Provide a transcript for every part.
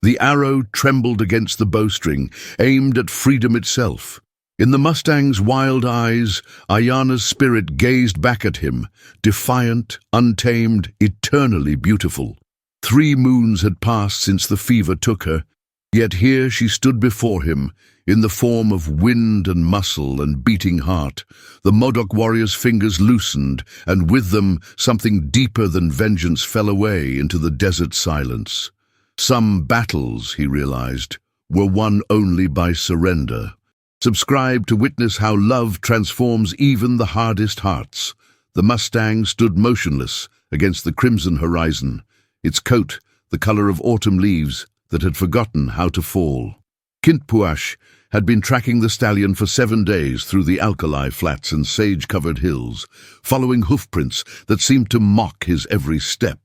The arrow trembled against the bowstring, aimed at freedom itself. In the Mustang's wild eyes, Ayana's spirit gazed back at him, defiant, untamed, eternally beautiful. 3 moons had passed since the fever took her, yet here she stood before him, in the form of wind and muscle and beating heart. The Modoc Warrior's fingers loosened, and with them something deeper than vengeance fell away into the desert silence. Some battles, he realized, were won only by surrender. Subscribe to witness how love transforms even the hardest hearts. The Mustang stood motionless against the crimson horizon, its coat the color of autumn leaves that had forgotten how to fall. Kintpuash had been tracking the stallion for 7 days through the alkali flats and sage-covered hills, following hoofprints that seemed to mock his every step.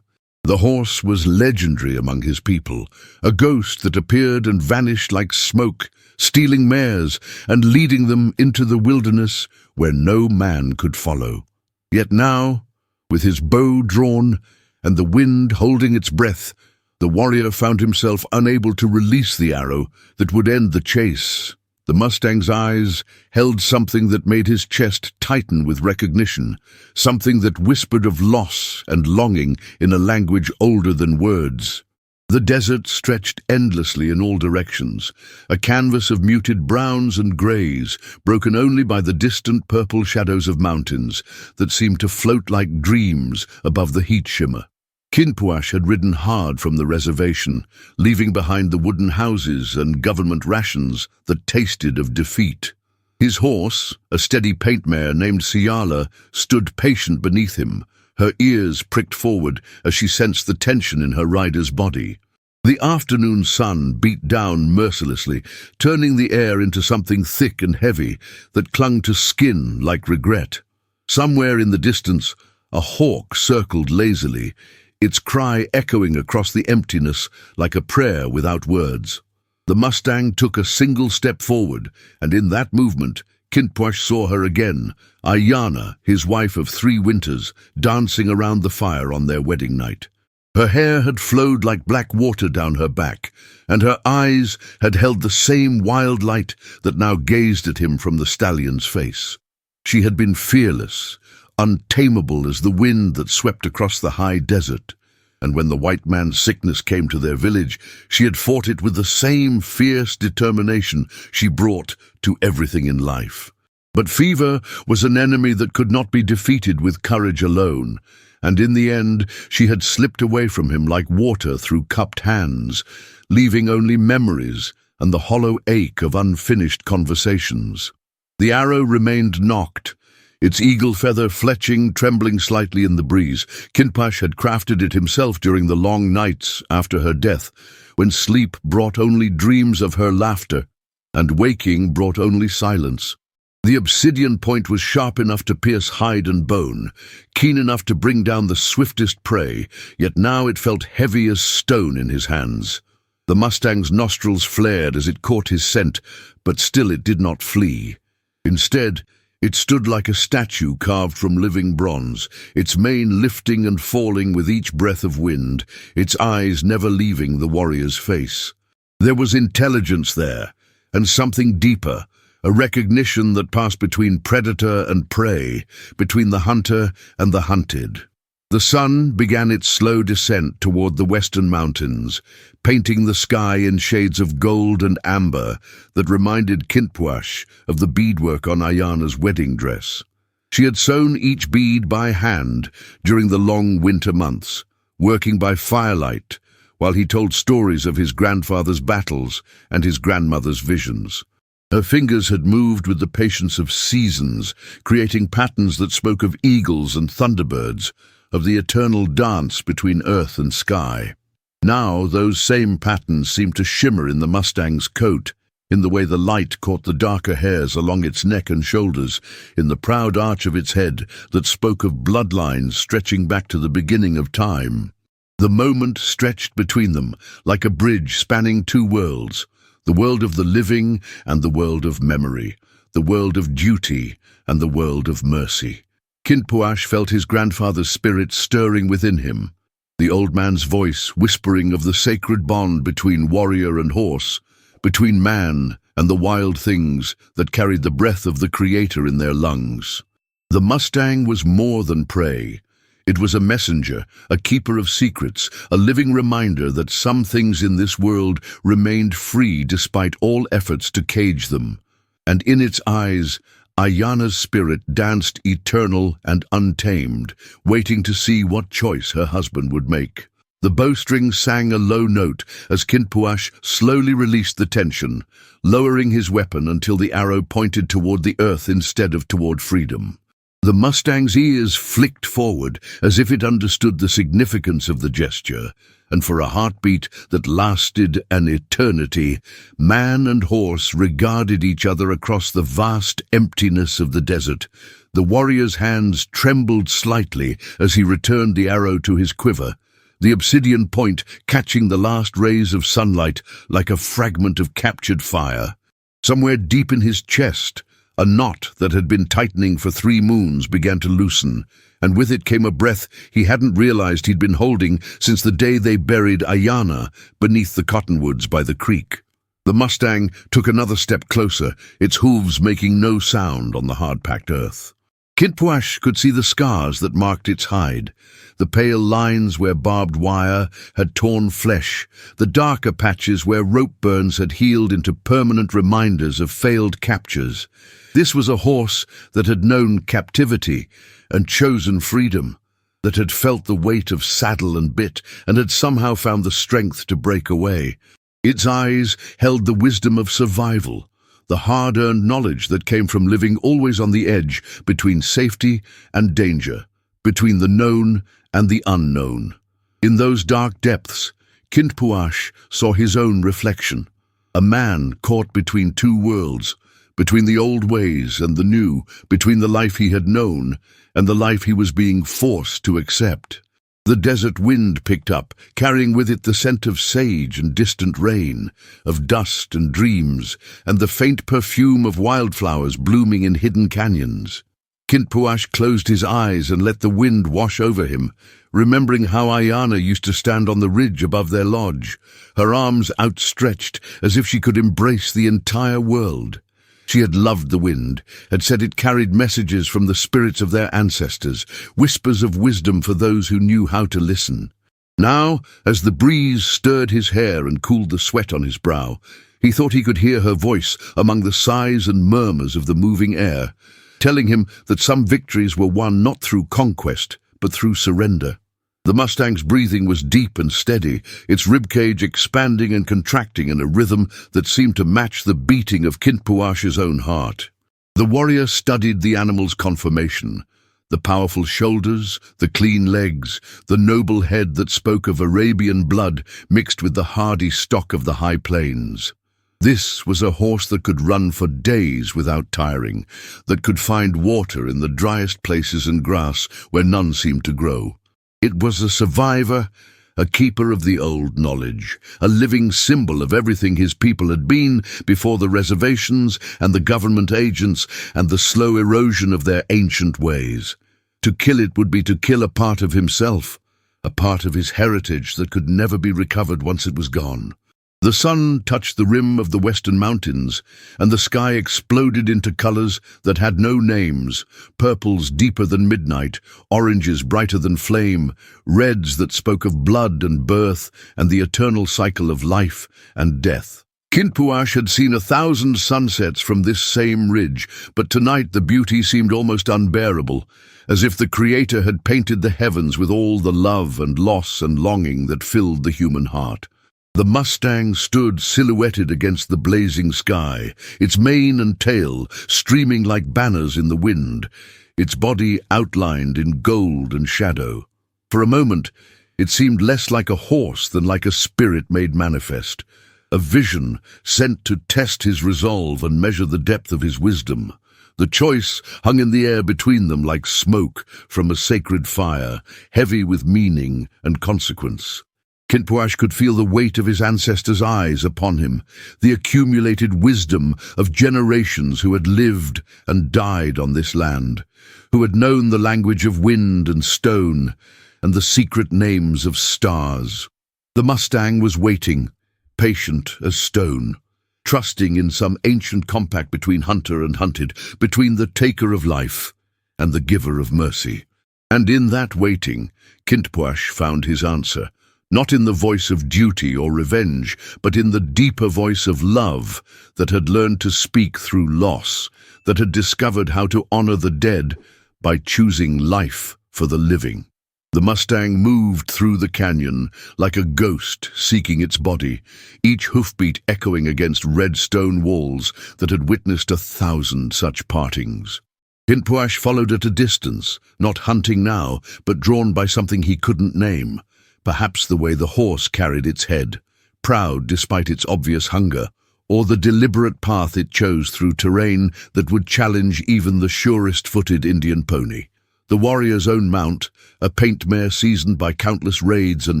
The horse was legendary among his people, a ghost that appeared and vanished like smoke, stealing mares and leading them into the wilderness where no man could follow. Yet now, with his bow drawn and the wind holding its breath, the warrior found himself unable to release the arrow that would end the chase. The Mustang's eyes held something that made his chest tighten with recognition, something that whispered of loss and longing in a language older than words. The desert stretched endlessly in all directions, a canvas of muted browns and greys, broken only by the distant purple shadows of mountains that seemed to float like dreams above the heat shimmer. Kintpuash had ridden hard from the reservation, leaving behind the wooden houses and government rations that tasted of defeat. His horse, a steady paint mare named Siala, stood patient beneath him, her ears pricked forward as she sensed the tension in her rider's body. The afternoon sun beat down mercilessly, turning the air into something thick and heavy that clung to skin like regret. Somewhere in the distance, a hawk circled lazily, its cry echoing across the emptiness like a prayer without words. The Mustang took a single step forward, and in that movement, Kintpuash saw her again, Ayana, his wife of 3 winters, dancing around the fire on their wedding night. Her hair had flowed like black water down her back, and her eyes had held the same wild light that now gazed at him from the stallion's face. She had been fearless, untamable as the wind that swept across the high desert, and when the white man's sickness came to their village, she had fought it with the same fierce determination she brought to everything in life. But fever was an enemy that could not be defeated with courage alone, and in the end she had slipped away from him like water through cupped hands, leaving only memories and the hollow ache of unfinished conversations. The arrow remained nocked, its eagle feather fletching, trembling slightly in the breeze. Kintpuash had crafted it himself during the long nights after her death, when sleep brought only dreams of her laughter, and waking brought only silence. The obsidian point was sharp enough to pierce hide and bone, keen enough to bring down the swiftest prey, yet now it felt heavy as stone in his hands. The Mustang's nostrils flared as it caught his scent, but still it did not flee. Instead, it stood like a statue carved from living bronze, its mane lifting and falling with each breath of wind, its eyes never leaving the warrior's face. There was intelligence there, and something deeper, a recognition that passed between predator and prey, between the hunter and the hunted. The sun began its slow descent toward the western mountains, painting the sky in shades of gold and amber that reminded Kintpuash of the beadwork on Ayana's wedding dress. She had sewn each bead by hand during the long winter months, working by firelight, while he told stories of his grandfather's battles and his grandmother's visions. Her fingers had moved with the patience of seasons, creating patterns that spoke of eagles and thunderbirds, of the eternal dance between earth and sky. Now those same patterns seemed to shimmer in the Mustang's coat, in the way the light caught the darker hairs along its neck and shoulders, in the proud arch of its head that spoke of bloodlines stretching back to the beginning of time. The moment stretched between them, like a bridge spanning 2 worlds, the world of the living and the world of memory, the world of duty and the world of mercy. Kintpuash felt his grandfather's spirit stirring within him, the old man's voice whispering of the sacred bond between warrior and horse, between man and the wild things that carried the breath of the Creator in their lungs. The Mustang was more than prey. It was a messenger, a keeper of secrets, a living reminder that some things in this world remained free despite all efforts to cage them. And in its eyes, Ayana's spirit danced eternal and untamed, waiting to see what choice her husband would make. The bowstring sang a low note as Kinpuash slowly released the tension, lowering his weapon until the arrow pointed toward the earth instead of toward freedom. The Mustang's ears flicked forward as if it understood the significance of the gesture, and for a heartbeat that lasted an eternity, man and horse regarded each other across the vast emptiness of the desert. The warrior's hands trembled slightly as he returned the arrow to his quiver, the obsidian point catching the last rays of sunlight like a fragment of captured fire. Somewhere deep in his chest, a knot that had been tightening for 3 moons began to loosen, and with it came a breath he hadn't realized he'd been holding since the day they buried Ayana beneath the cottonwoods by the creek. The Mustang took another step closer, its hooves making no sound on the hard-packed earth. Kinpuash could see the scars that marked its hide, the pale lines where barbed wire had torn flesh, the darker patches where rope burns had healed into permanent reminders of failed captures. This was a horse that had known captivity and chosen freedom, that had felt the weight of saddle and bit and had somehow found the strength to break away. Its eyes held the wisdom of survival, the hard-earned knowledge that came from living always on the edge between safety and danger, between the known and the unknown. In those dark depths, Kinpuash saw his own reflection, a man caught between 2 worlds, between the old ways and the new, between the life he had known and the life he was being forced to accept. The desert wind picked up, carrying with it the scent of sage and distant rain, of dust and dreams, and the faint perfume of wildflowers blooming in hidden canyons. Kinpuash closed his eyes and let the wind wash over him, remembering how Ayana used to stand on the ridge above their lodge, her arms outstretched as if she could embrace the entire world. She had loved the wind, had said it carried messages from the spirits of their ancestors, whispers of wisdom for those who knew how to listen. Now, as the breeze stirred his hair and cooled the sweat on his brow, he thought he could hear her voice among the sighs and murmurs of the moving air, telling him that some victories were won not through conquest, but through surrender. The Mustang's breathing was deep and steady, its ribcage expanding and contracting in a rhythm that seemed to match the beating of Kinpuash's own heart. The warrior studied the animal's conformation, the powerful shoulders, the clean legs, the noble head that spoke of Arabian blood mixed with the hardy stock of the high plains. This was a horse that could run for days without tiring, that could find water in the driest places and grass where none seemed to grow. It was a survivor, a keeper of the old knowledge, a living symbol of everything his people had been before the reservations and the government agents and the slow erosion of their ancient ways. To kill it would be to kill a part of himself, a part of his heritage that could never be recovered once it was gone. The sun touched the rim of the western mountains, and the sky exploded into colors that had no names, purples deeper than midnight, oranges brighter than flame, reds that spoke of blood and birth and the eternal cycle of life and death. Kinpuash had seen 1,000 sunsets from this same ridge, but tonight the beauty seemed almost unbearable, as if the Creator had painted the heavens with all the love and loss and longing that filled the human heart. The Mustang stood silhouetted against the blazing sky, its mane and tail streaming like banners in the wind, its body outlined in gold and shadow. For a moment, it seemed less like a horse than like a spirit made manifest, a vision sent to test his resolve and measure the depth of his wisdom. The choice hung in the air between them like smoke from a sacred fire, heavy with meaning and consequence. Kinpuash could feel the weight of his ancestors' eyes upon him, the accumulated wisdom of generations who had lived and died on this land, who had known the language of wind and stone, and the secret names of stars. The Mustang was waiting, patient as stone, trusting in some ancient compact between hunter and hunted, between the taker of life and the giver of mercy. And in that waiting, Kintpuash found his answer, not in the voice of duty or revenge, but in the deeper voice of love that had learned to speak through loss, that had discovered how to honor the dead by choosing life for the living. The Mustang moved through the canyon like a ghost seeking its body, each hoofbeat echoing against red stone walls that had witnessed 1,000 such partings. Kintpuash followed at a distance, not hunting now, but drawn by something he couldn't name, perhaps the way the horse carried its head, proud despite its obvious hunger, or the deliberate path it chose through terrain that would challenge even the surest-footed Indian pony. The warrior's own mount, a paint mare seasoned by countless raids and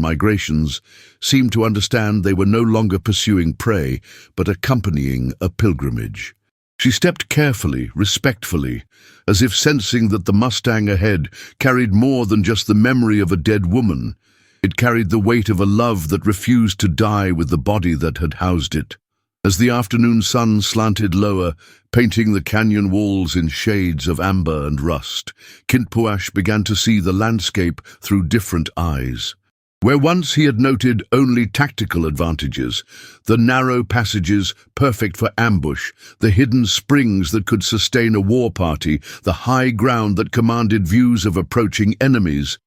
migrations, seemed to understand they were no longer pursuing prey, but accompanying a pilgrimage. She stepped carefully, respectfully, as if sensing that the Mustang ahead carried more than just the memory of a dead woman. It carried the weight of a love that refused to die with the body that had housed it. As the afternoon sun slanted lower, painting the canyon walls in shades of amber and rust, Kintpuash began to see the landscape through different eyes. Where once he had noted only tactical advantages, the narrow passages perfect for ambush, the hidden springs that could sustain a war party, the high ground that commanded views of approaching enemies,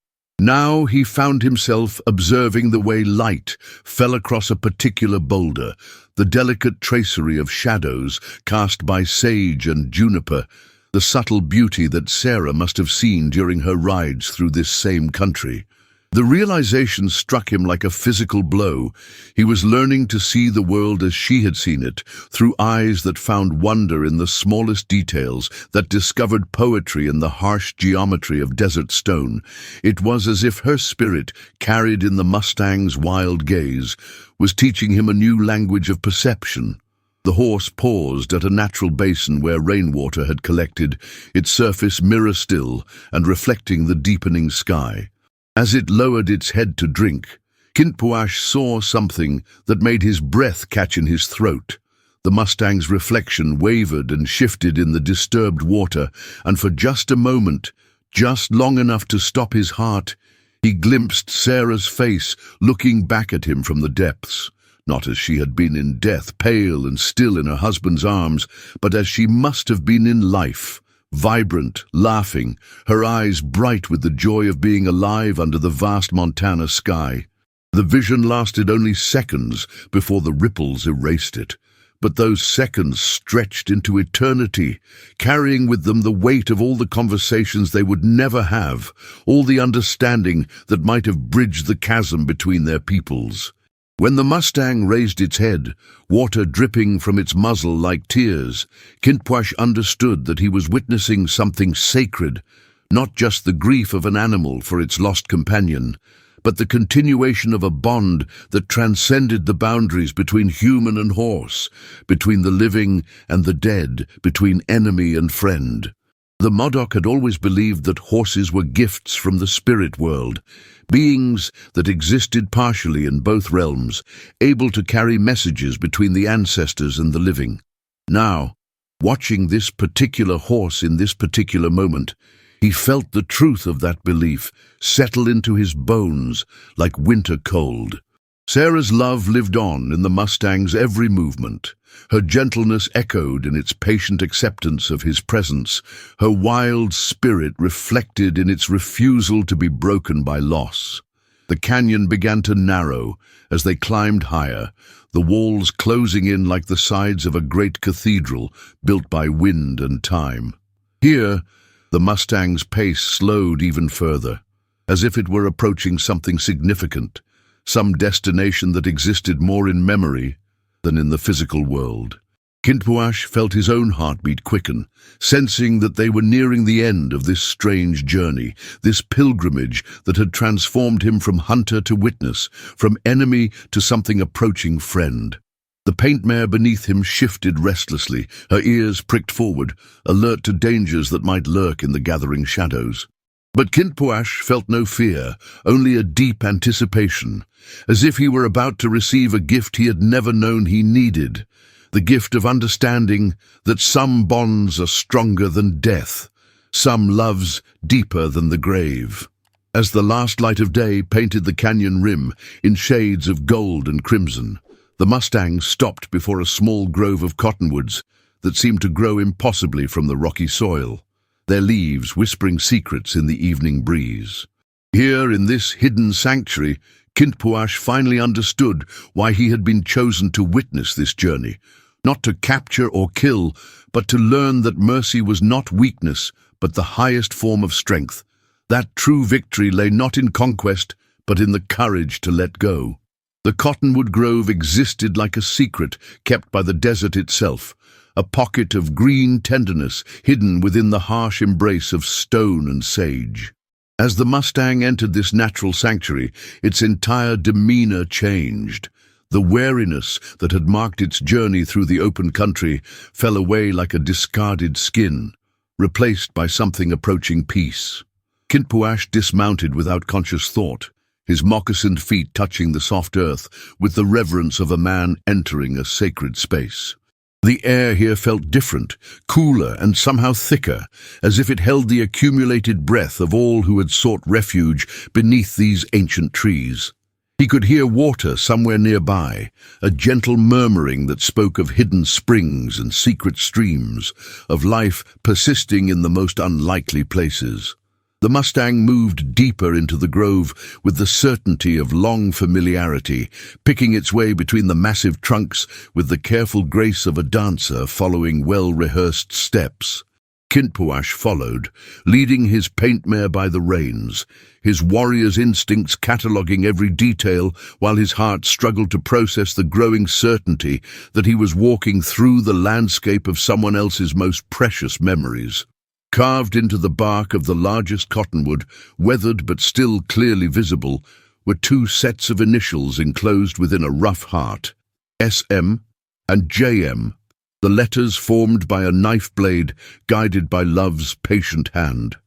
now he found himself observing the way light fell across a particular boulder, the delicate tracery of shadows cast by sage and juniper, the subtle beauty that Sarah must have seen during her rides through this same country. The realization struck him like a physical blow. He was learning to see the world as she had seen it, through eyes that found wonder in the smallest details, that discovered poetry in the harsh geometry of desert stone. It was as if her spirit, carried in the Mustang's wild gaze, was teaching him a new language of perception. The horse paused at a natural basin where rainwater had collected, its surface mirror-still and reflecting the deepening sky. As it lowered its head to drink, Kintpuash saw something that made his breath catch in his throat. The Mustang's reflection wavered and shifted in the disturbed water, and for just a moment, just long enough to stop his heart, he glimpsed Sarah's face looking back at him from the depths. Not as she had been in death, pale and still in her husband's arms, but as she must have been in life. Vibrant, laughing, her eyes bright with the joy of being alive under the vast Montana sky. The vision lasted only seconds before the ripples erased it, but those seconds stretched into eternity, carrying with them the weight of all the conversations they would never have, all the understanding that might have bridged the chasm between their peoples. When the Mustang raised its head, water dripping from its muzzle like tears, Kintpuash understood that he was witnessing something sacred, not just the grief of an animal for its lost companion, but the continuation of a bond that transcended the boundaries between human and horse, between the living and the dead, between enemy and friend. The Modoc had always believed that horses were gifts from the spirit world, beings that existed partially in both realms, able to carry messages between the ancestors and the living. Now, watching this particular horse in this particular moment, he felt the truth of that belief settle into his bones like winter cold. Sarah's love lived on in the Mustang's every movement. Her gentleness echoed in its patient acceptance of his presence, her wild spirit reflected in its refusal to be broken by loss. The canyon began to narrow as they climbed higher, the walls closing in like the sides of a great cathedral built by wind and time. Here, the Mustang's pace slowed even further, as if it were approaching something significant, some destination that existed more in memory than in the physical world. Kintpuash felt his own heartbeat quicken, sensing that they were nearing the end of this strange journey, this pilgrimage that had transformed him from hunter to witness, from enemy to something approaching friend. The paint mare beneath him shifted restlessly, her ears pricked forward, alert to dangers that might lurk in the gathering shadows. But Kintpuash felt no fear, only a deep anticipation, as if he were about to receive a gift he had never known he needed, the gift of understanding that some bonds are stronger than death, some loves deeper than the grave. As the last light of day painted the canyon rim in shades of gold and crimson, the Mustang stopped before a small grove of cottonwoods that seemed to grow impossibly from the rocky soil, their leaves whispering secrets in the evening breeze. Here, in this hidden sanctuary, Kintpuash finally understood why he had been chosen to witness this journey, not to capture or kill, but to learn that mercy was not weakness, but the highest form of strength. That true victory lay not in conquest, but in the courage to let go. The cottonwood grove existed like a secret kept by the desert itself, a pocket of green tenderness hidden within the harsh embrace of stone and sage. As the Mustang entered this natural sanctuary, its entire demeanor changed. The wariness that had marked its journey through the open country fell away like a discarded skin, replaced by something approaching peace. Kintpuash dismounted without conscious thought, his moccasined feet touching the soft earth with the reverence of a man entering a sacred space. The air here felt different, cooler and somehow thicker, as if it held the accumulated breath of all who had sought refuge beneath these ancient trees. He could hear water somewhere nearby, a gentle murmuring that spoke of hidden springs and secret streams, of life persisting in the most unlikely places. The Mustang moved deeper into the grove with the certainty of long familiarity, picking its way between the massive trunks with the careful grace of a dancer following well-rehearsed steps. Kintpuash followed, leading his paint mare by the reins, his warrior's instincts cataloguing every detail while his heart struggled to process the growing certainty that he was walking through the landscape of someone else's most precious memories. Carved into the bark of the largest cottonwood, weathered but still clearly visible, were two sets of initials enclosed within a rough heart, SM and JM, the letters formed by a knife blade guided by love's patient hand.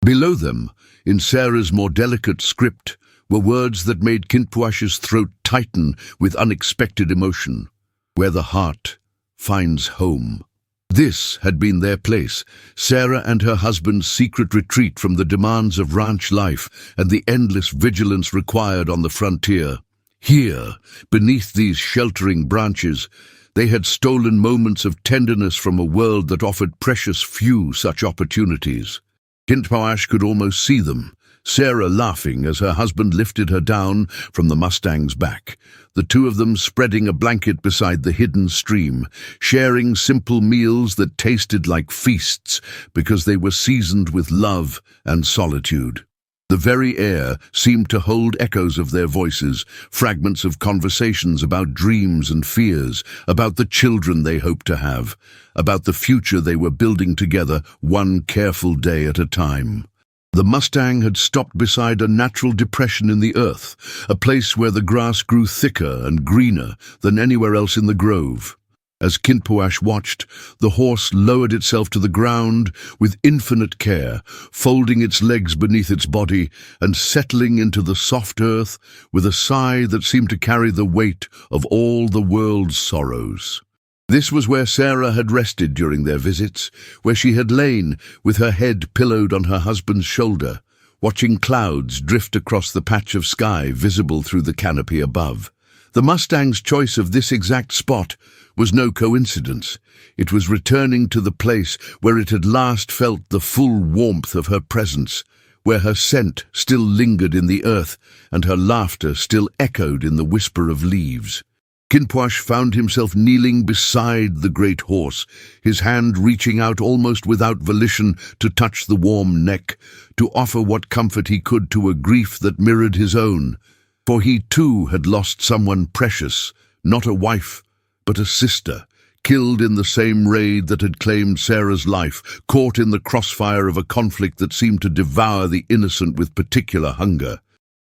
Below them, in Sarah's more delicate script, were words that made Kintpuash's throat tighten with unexpected emotion. Where the heart finds home. This had been their place, Sarah and her husband's secret retreat from the demands of ranch life and the endless vigilance required on the frontier. Here, beneath these sheltering branches, they had stolen moments of tenderness from a world that offered precious few such opportunities. Kintpuash could almost see them, Sarah laughing as her husband lifted her down from the Mustang's back, the two of them spreading a blanket beside the hidden stream, sharing simple meals that tasted like feasts because they were seasoned with love and solitude. The very air seemed to hold echoes of their voices, fragments of conversations about dreams and fears, about the children they hoped to have, about the future they were building together one careful day at a time. The Mustang had stopped beside a natural depression in the earth, a place where the grass grew thicker and greener than anywhere else in the grove. As Kintpuash watched, the horse lowered itself to the ground with infinite care, folding its legs beneath its body and settling into the soft earth with a sigh that seemed to carry the weight of all the world's sorrows. This was where Sarah had rested during their visits, where she had lain with her head pillowed on her husband's shoulder, watching clouds drift across the patch of sky visible through the canopy above. The Mustang's choice of this exact spot was no coincidence. It was returning to the place where it had last felt the full warmth of her presence, where her scent still lingered in the earth and her laughter still echoed in the whisper of leaves. Kintpuash found himself kneeling beside the great horse, his hand reaching out almost without volition to touch the warm neck, to offer what comfort he could to a grief that mirrored his own. For he too had lost someone precious, not a wife, but a sister, killed in the same raid that had claimed Sarah's life, caught in the crossfire of a conflict that seemed to devour the innocent with particular hunger.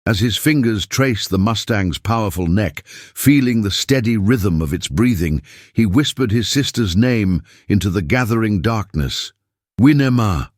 As his fingers traced the Mustang's powerful neck, feeling the steady rhythm of its breathing, he whispered his sister's name into the gathering darkness. Winema.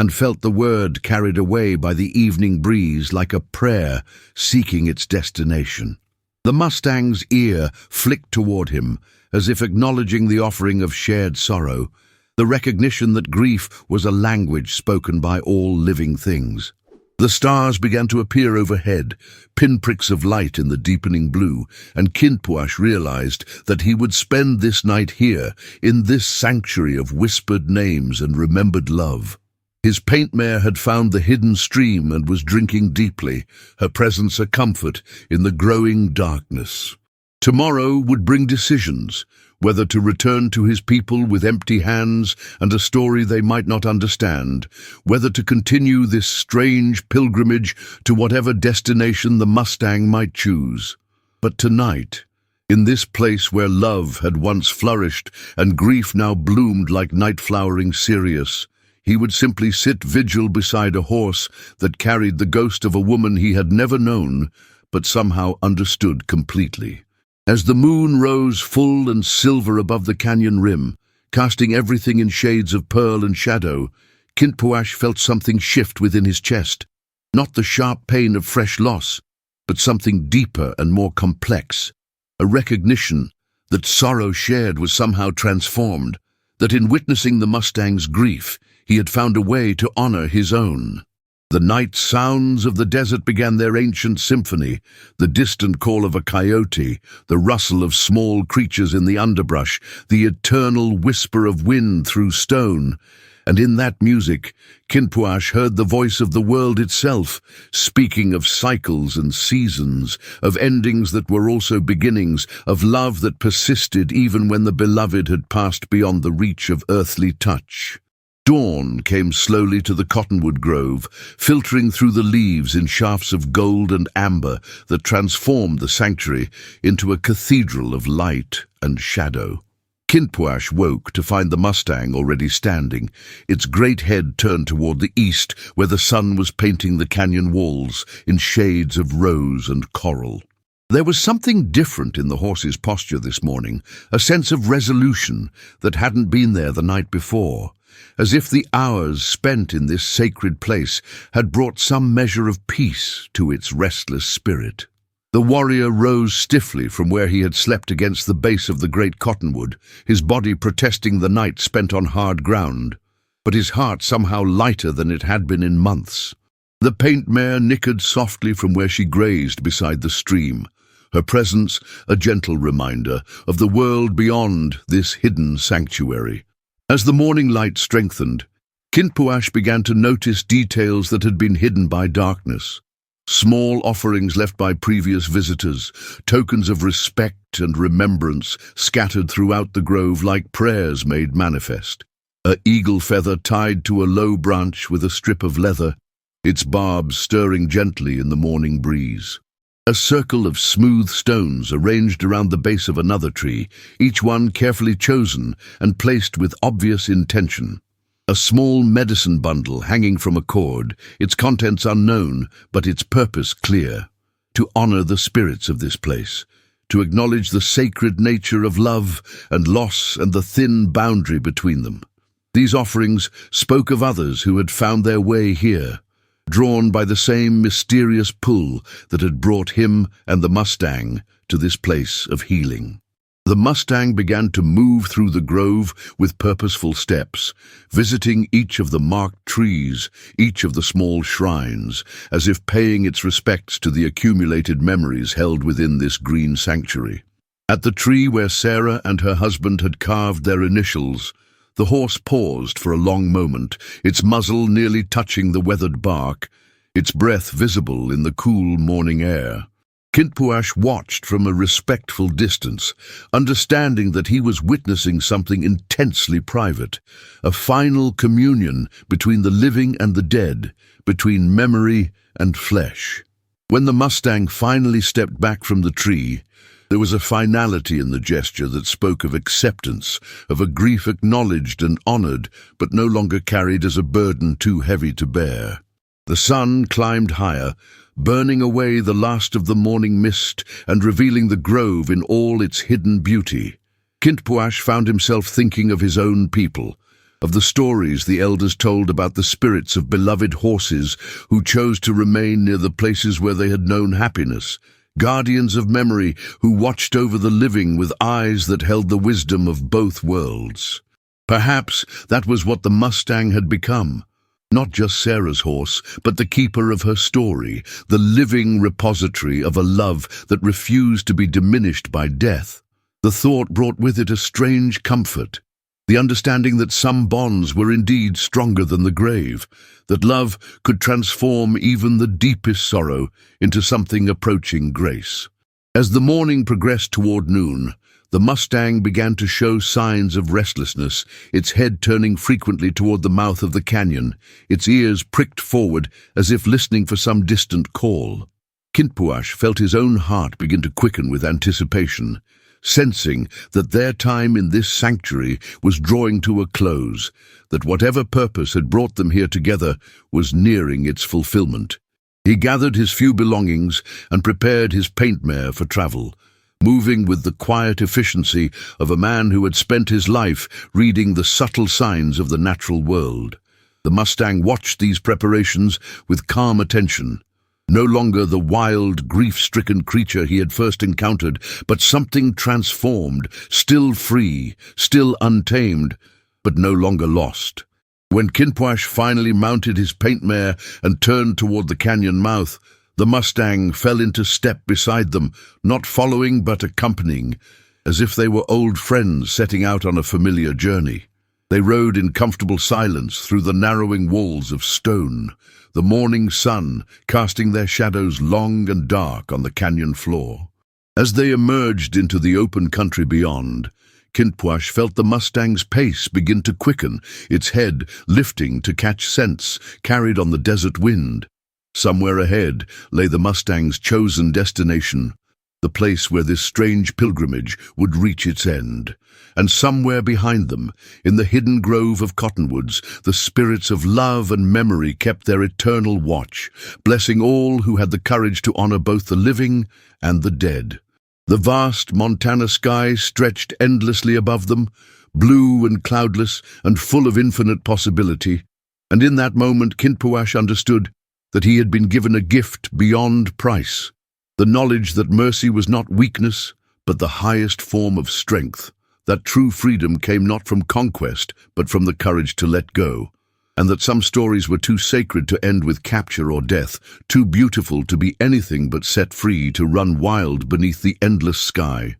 and felt the word carried away by the evening breeze like a prayer seeking its destination. The Mustang's ear flicked toward him, as if acknowledging the offering of shared sorrow, the recognition that grief was a language spoken by all living things. The stars began to appear overhead, pinpricks of light in the deepening blue, and Kinpuash realized that he would spend this night here, in this sanctuary of whispered names and remembered love. His paint mare had found the hidden stream and was drinking deeply, her presence a comfort in the growing darkness. Tomorrow would bring decisions, whether to return to his people with empty hands and a story they might not understand, whether to continue this strange pilgrimage to whatever destination the Mustang might choose. But tonight, in this place where love had once flourished and grief now bloomed like night-flowering Sirius, he would simply sit vigil beside a horse that carried the ghost of a woman he had never known, but somehow understood completely. As the moon rose full and silver above the canyon rim, casting everything in shades of pearl and shadow, Kinpuash felt something shift within his chest. Not the sharp pain of fresh loss, but something deeper and more complex. A recognition that sorrow shared was somehow transformed, that in witnessing the Mustang's grief, he had found a way to honor his own. The night sounds of the desert began their ancient symphony, the distant call of a coyote, the rustle of small creatures in the underbrush, the eternal whisper of wind through stone. And in that music, Kinpuash heard the voice of the world itself, speaking of cycles and seasons, of endings that were also beginnings, of love that persisted even when the beloved had passed beyond the reach of earthly touch. Dawn came slowly to the cottonwood grove, filtering through the leaves in shafts of gold and amber that transformed the sanctuary into a cathedral of light and shadow. Kinpuash woke to find the Mustang already standing, its great head turned toward the east, where the sun was painting the canyon walls in shades of rose and coral. There was something different in the horse's posture this morning, a sense of resolution that hadn't been there the night before, as if the hours spent in this sacred place had brought some measure of peace to its restless spirit. The warrior rose stiffly from where he had slept against the base of the great cottonwood, his body protesting the night spent on hard ground, but his heart somehow lighter than it had been in months. The paint mare nickered softly from where she grazed beside the stream, her presence a gentle reminder of the world beyond this hidden sanctuary. As the morning light strengthened, Kinpuash began to notice details that had been hidden by darkness. Small offerings left by previous visitors, tokens of respect and remembrance scattered throughout the grove like prayers made manifest. An eagle feather tied to a low branch with a strip of leather, its barbs stirring gently in the morning breeze. A circle of smooth stones arranged around the base of another tree, each one carefully chosen and placed with obvious intention. A small medicine bundle hanging from a cord, its contents unknown, but its purpose clear. To honor the spirits of this place, to acknowledge the sacred nature of love and loss and the thin boundary between them. These offerings spoke of others who had found their way here, drawn by the same mysterious pull that had brought him and the Mustang to this place of healing. The Mustang began to move through the grove with purposeful steps, visiting each of the marked trees, each of the small shrines, as if paying its respects to the accumulated memories held within this green sanctuary. At the tree where Sarah and her husband had carved their initials, the horse paused for a long moment, its muzzle nearly touching the weathered bark, its breath visible in the cool morning air. Kinpuash watched from a respectful distance, understanding that he was witnessing something intensely private, a final communion between the living and the dead, between memory and flesh. When the Mustang finally stepped back from the tree, there was a finality in the gesture that spoke of acceptance, of a grief acknowledged and honored, but no longer carried as a burden too heavy to bear. The sun climbed higher, burning away the last of the morning mist and revealing the grove in all its hidden beauty. Kinpuash found himself thinking of his own people, of the stories the elders told about the spirits of beloved horses who chose to remain near the places where they had known happiness, guardians of memory who watched over the living with eyes that held the wisdom of both worlds. Perhaps that was what the Mustang had become. Not just Sarah's horse, but the keeper of her story, the living repository of a love that refused to be diminished by death. The thought brought with it a strange comfort, the understanding that some bonds were indeed stronger than the grave, that love could transform even the deepest sorrow into something approaching grace. As the morning progressed toward noon, the Mustang began to show signs of restlessness, its head turning frequently toward the mouth of the canyon, its ears pricked forward as if listening for some distant call. Kinpuash felt his own heart begin to quicken with anticipation, sensing that their time in this sanctuary was drawing to a close, that whatever purpose had brought them here together was nearing its fulfillment. He gathered his few belongings and prepared his paint mare for travel, moving with the quiet efficiency of a man who had spent his life reading the subtle signs of the natural world. The Mustang watched these preparations with calm attention, no longer the wild, grief-stricken creature he had first encountered, but something transformed, still free, still untamed, but no longer lost. When Kinpuash finally mounted his paint mare and turned toward the canyon mouth, the Mustang fell into step beside them, not following but accompanying, as if they were old friends setting out on a familiar journey. They rode in comfortable silence through the narrowing walls of stone, the morning sun casting their shadows long and dark on the canyon floor. As they emerged into the open country beyond, Kinpuash felt the Mustang's pace begin to quicken, its head lifting to catch scents carried on the desert wind. Somewhere ahead lay the Mustang's chosen destination, the place where this strange pilgrimage would reach its end. And somewhere behind them, in the hidden grove of cottonwoods, the spirits of love and memory kept their eternal watch, blessing all who had the courage to honor both the living and the dead. The vast Montana sky stretched endlessly above them, blue and cloudless and full of infinite possibility, and in that moment Kinpuash understood that he had been given a gift beyond price, the knowledge that mercy was not weakness, but the highest form of strength, that true freedom came not from conquest, but from the courage to let go, and that some stories were too sacred to end with capture or death, too beautiful to be anything but set free to run wild beneath the endless sky.